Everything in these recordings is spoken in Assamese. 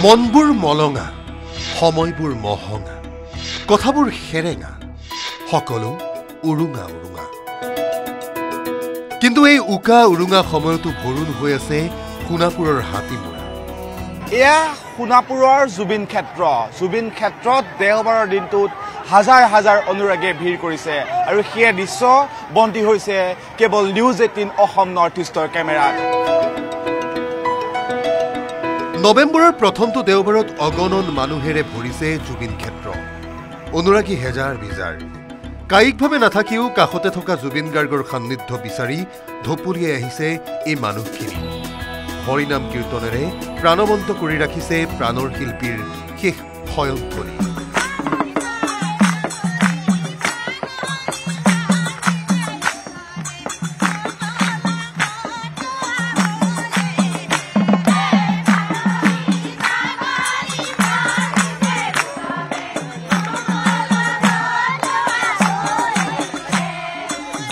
মনবোৰ মলঙা সময়বোৰ মহঙা কথাবোৰ হেৰেঙা সকলো উৰুঙা উৰুঙা কিন্তু এই উকা উৰুঙা সময়তো ভৰুণ হৈ আছে সোণাপুৰৰ হাতীমৰা এয়া সোণাপুৰৰ জুবিন ক্ষেত্ৰত দেওবাৰৰ দিনটোত হাজাৰ হাজাৰ অনুৰাগীয়ে ভিৰ কৰিছে আৰু সেই দৃশ্য বন্দী হৈছে কেৱল নিউজ 18 অসম নৰ্থ ইষ্টৰ কেমেৰাত নৱেম্বৰৰ প্ৰথমটো দেওবাৰত অগণন মানুহেৰে ভৰিছে জুবিন ক্ষেত্ৰ অনুৰাগী হেজাৰ বিজাৰ কায়িকভাৱে নাথাকিও কাষতে থকা জুবিন গাৰ্গৰ সান্নিধ্য বিচাৰি ধপুলিয়াই আহিছে এই মানুহখিনি হৰিনাম কীৰ্তনেৰে প্ৰাণবন্ত কৰি ৰাখিছে প্ৰাণৰ শিল্পীৰ শেষ শয়নতলী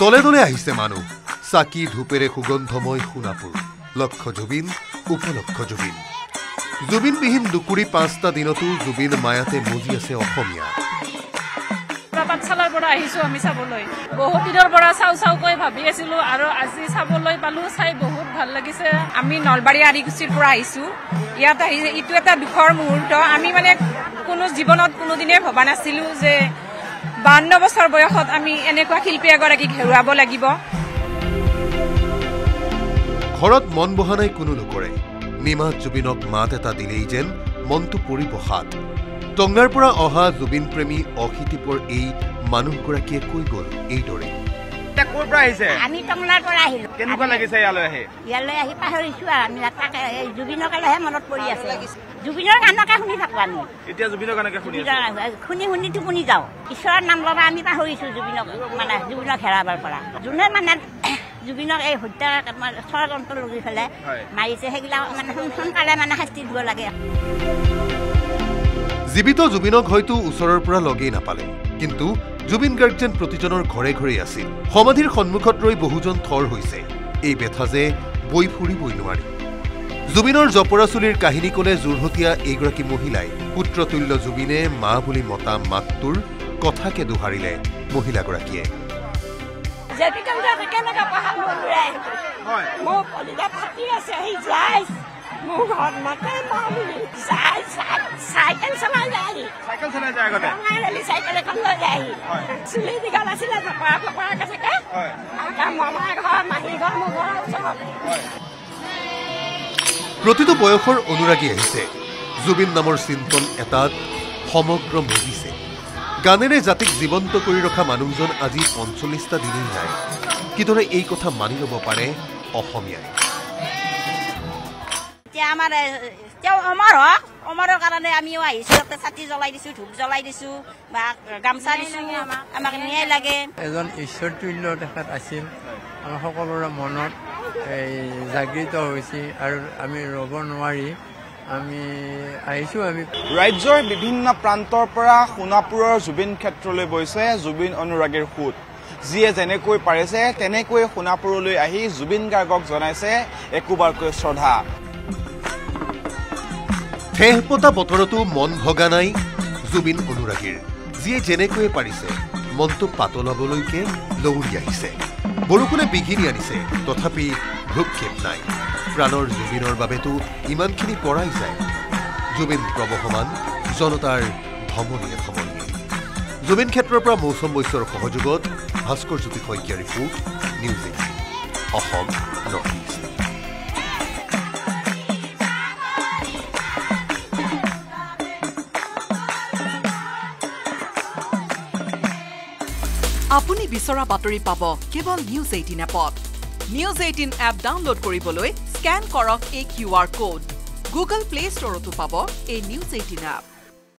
দলে দলে আহিছে মানুহ চাকি ধূপেৰে সুগন্ধময় সোণাপুৰ লক্ষ জুবিন উপলক্ষ জুবিন জুবিনবিহীন দুকুৰি 5টা দিনতো জুবিন মায়াতে মজি আছে অসমীয়া পাঠশালাৰ পৰা আহিছো আমি চাবলৈ বহুত দিনৰ পৰা চাউকৈ ভাবি আছিলো আৰু আজি চাবলৈ পালো চাই বহুত ভাল লাগিছে আমি নলবাৰী আৰিকুচিৰ পৰা আহিছো ইয়াত আহি ইটো এটা দুখৰ মুহূৰ্ত আমি মানে কোনো জীৱনত কোনোদিনে ভবা নাছিলো যে 52 বছৰ বয়সত আমি এনেকুৱা শিল্পী এগৰাকীক হেৰুৱাব লাগিব ঘৰত মন বহা নাই কোনো নকৰে নিমাত জুবিনক মাত এটা দিলেই যেন মনটো পৰি বহাত টংগাৰ পৰা অহা জুবিন প্ৰেমী অখিতিপৰ এই মানুহগৰাকীয়ে কৈ গ'ল এইদৰে ক'ৰ পৰা আহিছে আমি টংলাৰ পৰা আহিলো কেনেকুৱা লাগিছে ইয়ালৈ আহি পাহৰিছো আৰু আমি তাকে জুবিনকলেহে মনত পৰি আছে জুবিনৰ গানকে শুনি থাকো আমি এতিয়া জুবিনৰ গানকে শুনি শুনি টোপনি যাওঁ ঈশ্বৰৰ নাম ল'বা আমি পাহৰিছো জুবিনক হেৰাবাৰ পৰা যোনে মানে জুবিনক এই হত্যা ষড়যন্ত্ৰ লগি পেলাই মাৰিছে সেইবিলাক মানে সোনকালে মানে শাস্তি দিব লাগে জীৱিত জুবিনক হয়তো ওচৰৰ পৰা লগেই নাপালে কিন্তু জুবিন গাৰ্গ যেন প্ৰতিজনৰ ঘৰে ঘৰে আছিল সমাধিৰ সন্মুখত ৰৈ বহুজন থৰ হৈছে এই বেথা যে বৈ ফুৰিবই নোৱাৰি জুবিনৰ জপৰা চুলিৰ কাহিনী ক'লে জোৰহতীয়া এইগৰাকী মহিলাই পুত্ৰতুল্য জুবিনে মা বুলি মতা মাতটোৰ কথাকে দোহাৰিলে মহিলাগৰাকীয়ে চাইকেল চলাই যায় চাইকেল এখন লৈ যায় চুলি দীঘল আছিলে প্ৰতিটো বয়সৰ অনুৰাগী আহিছে জুবিন নামৰ চিন্তন এটাত সমগ্ৰ মজিছে গানেৰে জাতিক জীৱন্ত কৰি ৰখা মানুহজন আজি 45টা দিনেই নাই কিদৰে এই কথা মানি ল'ব পাৰে অসমীয়াই অমৰৰ কাৰণে আমিও আহিছো ছাতি জ্বলাই দিছো ধূপ জ্বলাই দিছো বা গামচা দিছো আমাক ন্যায় লাগে এজন ঈশ্বৰতুল্য তেখেত আছিল আমাৰ সকলোৰে মনত জাগৃত হৈছে আৰু আমি ৰ'ব নোৱাৰি আমি আহিছো আমি ৰাজ্যৰ বিভিন্ন প্ৰান্তৰ পৰা সোণাপুৰৰ জুবিন ক্ষেত্ৰলৈ গৈছে জুবিন অনুৰাগীৰ সুত যিয়ে যেনেকৈ পাৰিছে তেনেকৈ সোণাপুৰলৈ আহি জুবিন গাৰ্গক জনাইছে একোবাৰকৈ শ্ৰদ্ধা ঠেহপতা বতৰতো মন ভগা নাই জুবিন অনুৰাগীৰ যিয়ে যেনেকৈ পাৰিছে মনটো পাতলাবলৈকে দৌৰি আহিছে বৰষুণে বিঘিনি আনিছে তথাপি ভ্ৰক্ষেপ নাই প্ৰাণৰ জুবিনৰ বাবেতো ইমানখিনি পৰাই যায় জুবিন প্ৰবহমান জনতাৰ ধমনীয়ে জুবিন ক্ষেত্ৰৰ পৰা মৌচম বৈশ্যৰ সহযোগত Bhaskar Jyoti Saikia report news 18 Assam North East আপুনি বিচৰা বাতৰি পাব কেৱল নিউজ 18 এপত নিউজ 18 এপ ডাউনলোড কৰিবলৈ স্ক্যান কৰক এই QR কোড গুগল প্লে ষ্টৰতো পাব এই নিউজ 18 এপ